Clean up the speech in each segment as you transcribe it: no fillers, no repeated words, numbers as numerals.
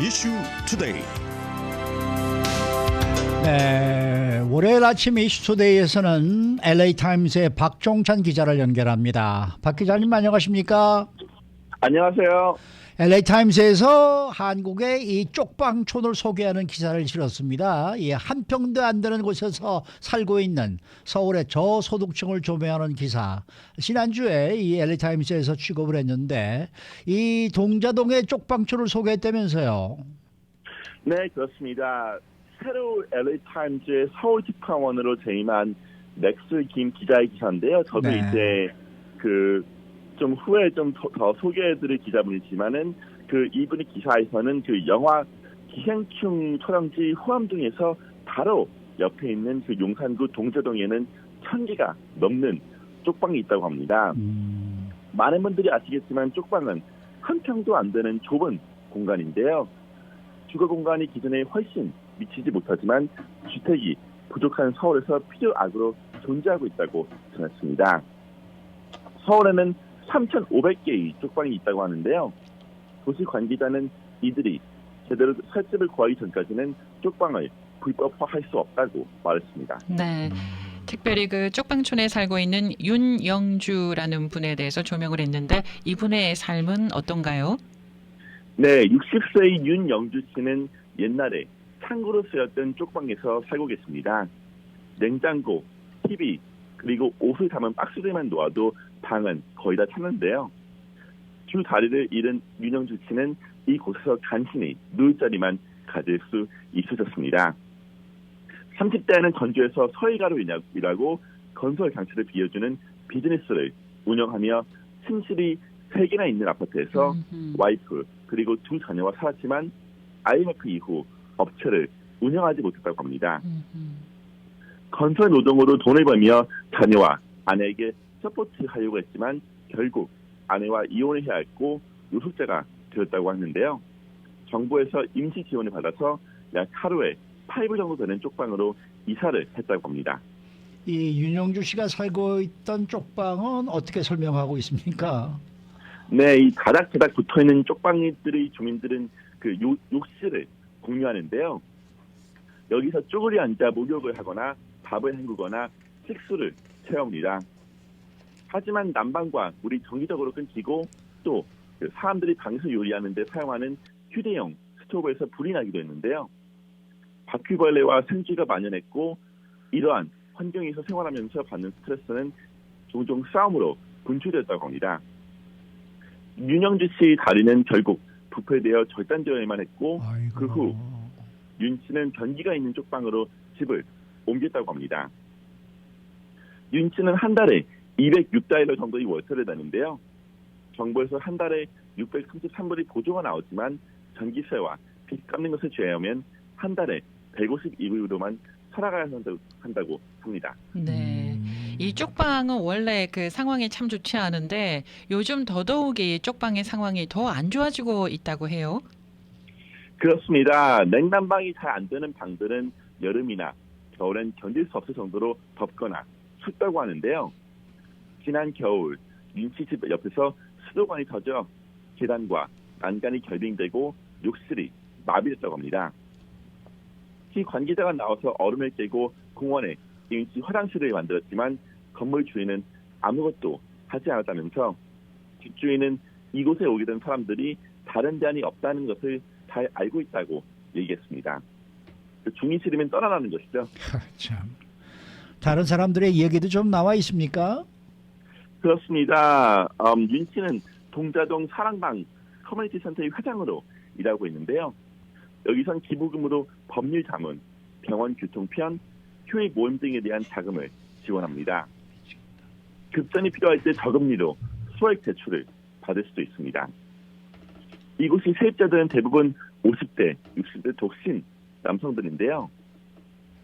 이슈 투데이. 네, 월요일 아침 이슈투데이에서는 LA타임스의 박종찬 기자를 연결합니다. 박 기자님 안녕하십니까? 안녕하세요. LA타임스에서 한국의 이 쪽방촌을 소개하는 기사를 실었습니다. 이 한 평도 안 되는 곳에서 살고 있는 서울의 저소득층을 조명하는 기사. 지난주에 이 LA타임스에서 취급을 했는데 이 동자동의 쪽방촌을 소개했다면서요. 네, 그렇습니다. 새로 LA타임즈의 서울 특파원으로 재임한 넥스 김 기자의 기사인데요. 저도 네. 이제 좀 후에 좀 더 소개해드릴 기자분이지만은 이분의 기사에서는 영화 기생충 촬영지 후암동에서 바로 옆에 있는 용산구 동자동에는 1,000개가 넘는 쪽방이 있다고 합니다. 많은 분들이 아시겠지만 쪽방은 한 평도 안 되는 좁은 공간인데요. 주거 공간이 기존에 훨씬 미치지 못하지만 주택이 부족한 서울에서 필요악으로 존재하고 있다고 전했습니다. 서울에는 3,500개의 쪽방이 있다고 하는데요. 도시 관계자는 이들이 제대로 살집을 구하기 전까지는 쪽방을 불법화할 수 없다고 말했습니다. 네. 특별히 쪽방촌에 살고 있는 윤영주라는 분에 대해서 조명을 했는데 이분의 삶은 어떤가요? 네, 60세의 윤영주 씨는 옛날에 창고로 쓰였던 쪽방에서 살고 계십니다. 냉장고, TV, 그리고 옷을 담은 박스들만 놓아도 방은 거의 다 찼는데요. 주 다리를 잃은 윤영주 씨는 이곳에서 간신히 누울 자리만 가질 수 있으셨습니다. 30대에는 전주에서 서해가로 일하고 건설 장치를 빌려주는 비즈니스를 운영하며 침실이 3개나 있는 아파트에서 와이프 그리고 2 자녀와 살았지만 IMF 이후 업체를 운영하지 못했다고 합니다. 건설 노동으로 돈을 벌며 자녀와 아내에게 서포트하려고 했지만 결국 아내와 이혼을 해야 했고 노숙자가 되었다고 하는데요. 정부에서 임시 지원을 받아서 약 하루에 8불 정도 되는 쪽방으로 이사를 했다고 합니다. 이 윤영주 씨가 살고 있던 쪽방은 어떻게 설명하고 있습니까? 네, 이 다닥다닥 붙어있는 쪽방들의 주민들은 욕실을 공유하는데요. 여기서 쪼그려 앉아 목욕을 하거나 밥을 헹구거나 식수를 채웁니다. 하지만 난방과 물이 정기적으로 끊기고 또 사람들이 방에서 요리하는 데 사용하는 휴대용 스토브에서 불이 나기도 했는데요. 바퀴벌레와 생쥐가 만연했고 이러한 환경에서 생활하면서 받는 스트레스는 종종 싸움으로 분출되었다고 합니다. 윤영주 씨의 다리는 결국 부패되어 절단되어야만 했고 아이고. 그 후 윤 씨는 변기가 있는 쪽방으로 집을 옮겼다고 합니다. 윤 씨는 한 달에 206달러 정도의 월세를 내는데요. 정부에서 한 달에 633불의 보조가 나오지만 전기세와 빚 갚는 것을 제외하면 한 달에 152불로만 살아가야 한다고 합니다. 네. 이 쪽방은 원래 상황이 참 좋지 않은데 요즘 더더욱이 쪽방의 상황이 더 안 좋아지고 있다고 해요. 그렇습니다. 냉난방이 잘 안 되는 방들은 여름이나 겨울엔 견딜 수 없을 정도로 덥거나 춥다고 하는데요. 지난 겨울 윤씨 집 옆에서 수도관이 터져 계단과 난간이 결빙되고 욕실이 마비됐다고 합니다. 시 관계자가 나와서 얼음을 깨고 공원에 윤씨 화장실을 만들었지만 건물 주인은 아무것도 하지 않았다면서 집주인은 이곳에 오게 된 사람들이 다른 대안이 없다는 것을 잘 알고 있다고 얘기했습니다. 중이 싫으면 떠나라는 것이죠. 참. 다른 사람들의 이야기도 좀 나와 있습니까? 그렇습니다. 윤 씨는 동자동 사랑방 커뮤니티 센터의 회장으로 일하고 있는데요. 여기선 기부금으로 법률 자문, 병원 교통편, 교육 모임 등에 대한 자금을 지원합니다. 급전이 필요할 때 저금리로 소액 대출을 받을 수도 있습니다. 이곳의 세입자들은 대부분 50대, 60대 독신 남성들인데요.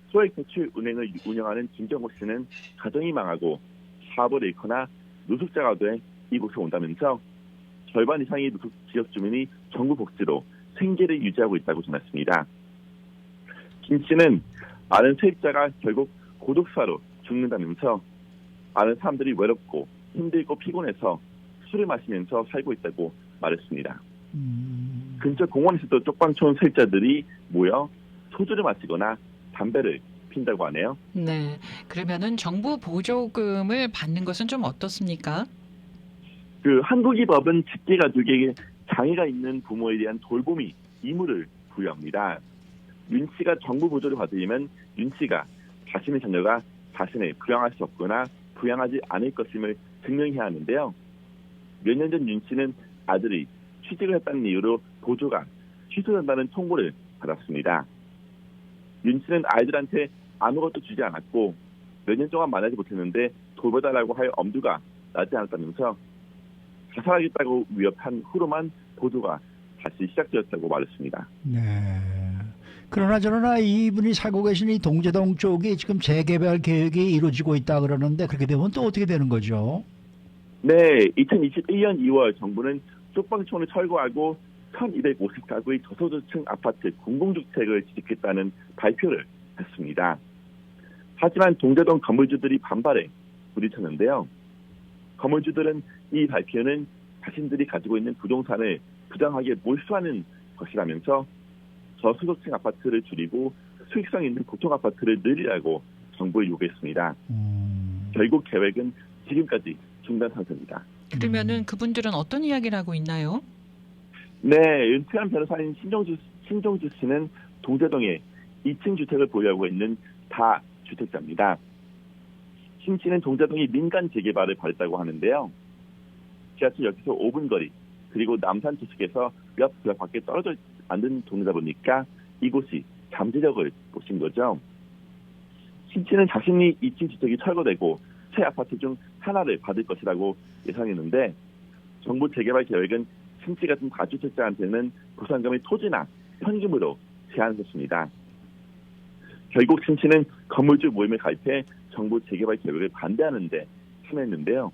소액 대출 은행을 운영하는 김정호 씨는 가정이 망하고 사업을 잃거나 노숙자가 돼 이곳에 온다면서 절반 이상의 노숙 지역 주민이 정부 복지로 생계를 유지하고 있다고 전했습니다. 김 씨는 많은 세입자가 결국 고독사로 죽는다면서 많은 사람들이 외롭고 힘들고 피곤해서 술을 마시면서 살고 있다고 말했습니다. 근처 공원에서도 쪽방촌 세입자들이 모여 소주를 마시거나 담배를 핀다고 하네요. 네. 그러면은 정부 보조금을 받는 것은 좀 어떻습니까? 한국의 법은 직계 가족에게 장애가 있는 부모에 대한 돌봄이 의무를 부여합니다. 윤 씨가 정부 보조를 받으려면 윤 씨가 자신의 자녀가 자신을 부양할 수 없거나 부양하지 않을 것임을 증명해야 하는데요. 몇 년 전 윤 씨는 아들이 취직을 했다는 이유로 보조가 취소된다는 통보를 받았습니다. 윤 씨는 아이들한테 아무것도 주지 않았고 몇 년 동안 만나지 못했는데 돌봐달라고 할 엄두가 나지 않았다면서 자살하겠다고 위협한 후로만 보조가 다시 시작되었다고 말했습니다. 네. 그러나 이분이 살고 계신 이 동제동 쪽이 지금 재개발 계획이 이루어지고 있다 그러는데 그렇게 되면 또 어떻게 되는 거죠? 네, 2021년 2월 정부는 쪽방촌을 철거하고 1250가구의 저소득층 아파트 공공주택을 짓겠다는 발표를 했습니다. 하지만 동제동 건물주들이 반발에 부딪혔는데요. 건물주들은 이 발표는 자신들이 가지고 있는 부동산을 부당하게 몰수하는 것이라면서 저소득층 아파트를 줄이고 수익성 있는 보통 아파트를 늘리라고 정부에 요구했습니다. 결국 계획은 지금까지 중단 상태입니다. 그러면은 그분들은 어떤 이야기를 하고 있나요? 네, 은퇴한 변호사인 신종주 씨는 동제동에 2층 주택을 보유하고 있는 다주택자입니다. 신 씨는 동제동이 민간 재개발을 바랬다고 하는데요. 지하철역에서 5분 거리 그리고 남산 주택에서 몇 블럭 밖에 떨어져 앉은 동네다 보니까 이곳이 잠재력을 보신 거죠. 신 씨는 자신이 2층 주택이 철거되고 새 아파트 중 하나를 받을 것이라고 예상했는데 정부 재개발 계획은 신 씨 같은 다주택자한테는 보상금의 토지나 현금으로 제한했습니다. 결국 신 씨는 건물주 모임에 가입해 정부 재개발 계획을 반대하는 데 참여했는데요.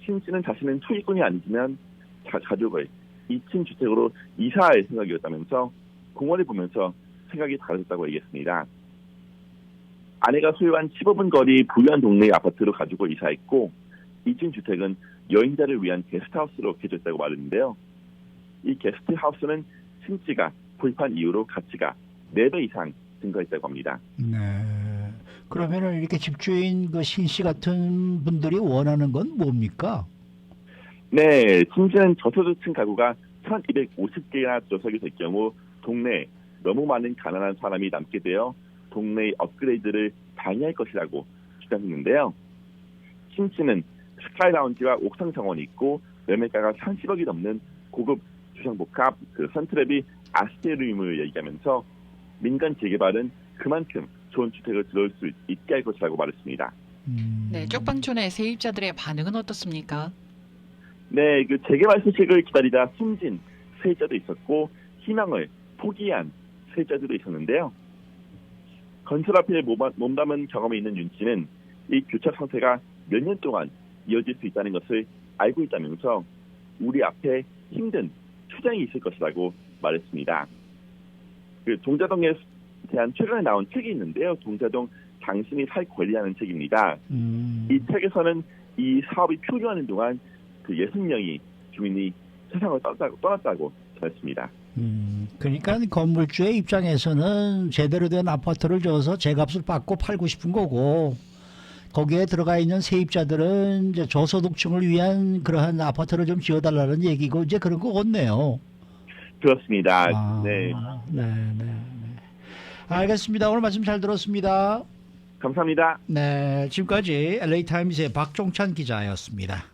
신 씨는 자신은 초기권이 아니지만 가족을 2층 주택으로 이사할 생각이었다면서 공원을 보면서 생각이 달라졌다고 얘기했습니다. 아내가 소유한 15분 거리 부유한 동네의 아파트로 가지고 이사했고 2층 주택은 여행자를 위한 게스트하우스로 개조했다고 말했는데요. 이 게스트하우스는 신 씨가 구입한 이후로 가치가 4배 이상 증가했다고 합니다. 네. 그러면은 이렇게 집주인 그 신 씨 같은 분들이 원하는 건 뭡니까? 네, 심지어는 저소득층 가구가 1250개나 들어서게 될 경우 동네에 너무 많은 가난한 사람이 남게 되어 동네의 업그레이드를 방해할 것이라고 주장했는데요. 신 씨는 스카이 라운지와 옥상 정원이 있고 매매가가 30억이 넘는 고급 주상복합 선트랩이 아스테리움을 얘기하면서 민간 재개발은 그만큼 좋은 주택을 들어올 수 있게 할 것이라고 말했습니다. 네, 쪽방촌의 세입자들의 반응은 어떻습니까? 네, 재개발 소식을 기다리다 숨진 세입자도 있었고 희망을 포기한 세입자들도 있었는데요. 건설 앞에 몸담은 경험이 있는 윤 씨는 이 교차 상태가 몇 년 동안 이어질 수 있다는 것을 알고 있다면서 우리 앞에 힘든 투쟁이 있을 것이라고 말했습니다. 동자동에 대한 최근에 나온 책이 있는데요. 동자동 당신이 살 권리라는 책입니다. 이 책에서는 이 사업이 표류하는 동안 60명이 주민이 세상을 떠났다고 전했습니다. 그러니까 건물주의 입장에서는 제대로 된 아파트를 줘서 제값을 받고 팔고 싶은 거고 거기에 들어가 있는 세입자들은 이제 저소득층을 위한 그러한 아파트를 좀 지어달라는 얘기고 이제 그런 거 같네요. 그렇습니다. 네. 알겠습니다. 오늘 말씀 잘 들었습니다. 감사합니다. 네, 지금까지 LA타임스의 박종찬 기자였습니다.